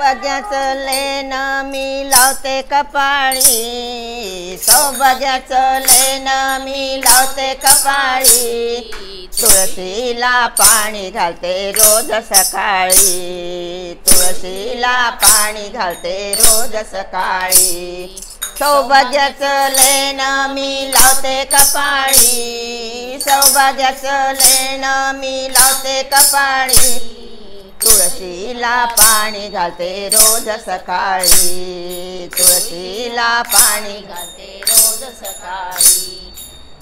सौभाग्याचं लेण मी लावते कपाळी, सौभाग्याचं लेण मी लावते कपाळी, तुळशीला पाणी घालते रोज सकाळी, तुळशीला पाणी घालते रोज सकाळी। सौभाग्याचं लेण मी लावते कपाळी, सौभाग्याचं लेण मी लावते कपाळी, तुळशीला पाणी घालते रोज सकाळी, तुळशीला पाणी घालते रोज सकाळी।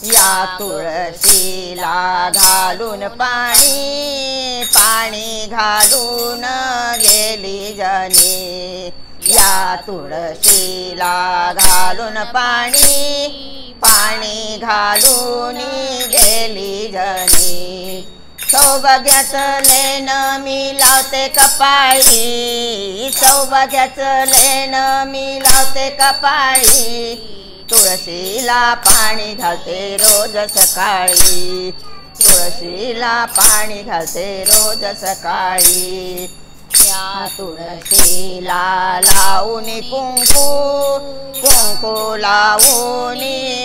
या तुळशीला घालून पाणी, पाणी घालून गेली जनी, या तुळशीला घालून पाणी, पाणी घालून गेली जनी। सौभाग्याचं लेण मी लावते कपाळी, सौभाग्याचं लेण मी लावते कपाळी, तुळशीला पाणी घालते रोज सकाळी, तुळशीला पाणी घालते रोज सकाळी। या तुळशीला लावून कुंकू, कुंकू लावून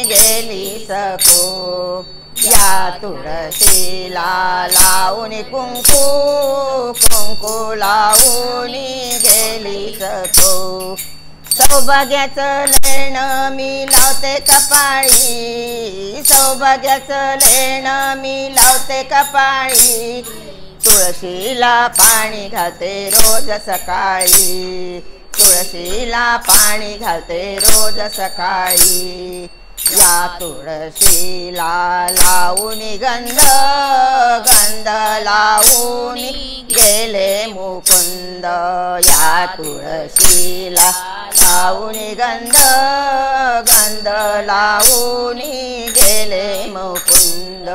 गेली सखो, या तुळशीला लावून कुंकू, कुंकू लावून गेली सखो। सौभाग्याचं लेण मी लावते कपाळी, सौभाग्याचं लेण मी लावते कपाळी, तुळशीला पाणी घालते रोज सकाळी, तुळशीला पाणी घालते रोज सकाळी। या तुळशीला लावून गंध, गंध लावून गेले मुकुंद, या तुळशीला लावून गंध, गंध लावून गेले मुकुंद।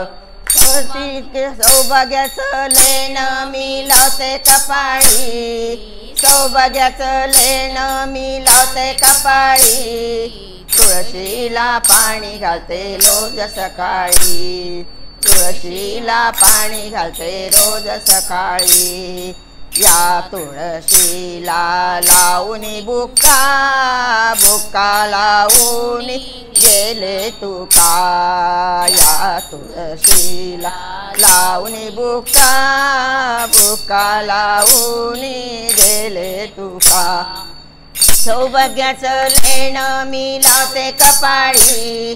सौभाग्याचं लेण मी लावते कपाळी, सौभाग्याचं लेण मी लावते कपाळी, तुळशीला पाणी घालते रोज सकाळी, तुळशीला पाणी घालते रोज सकाळी। या तुळशीला लावून बुक्का, बुक्का लावून गेले तुका, या तुळशीला लावून बुक्का, बुक्का लावून गेले तुका। सौभाग्याचं लेण मी लावते कपाळी,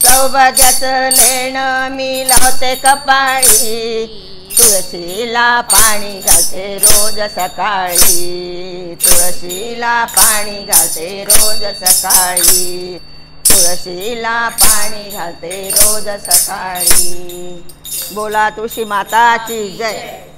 सौभाग्याचं लेण मी लावते कपाळी, तुळशीला पाणी घालते रोज सकाळी, तुळशीला पाणी घालते रोज सकाळी, तुळशीला पाणी घालते रोज सकाळी। बोला तुळशी माताची जय।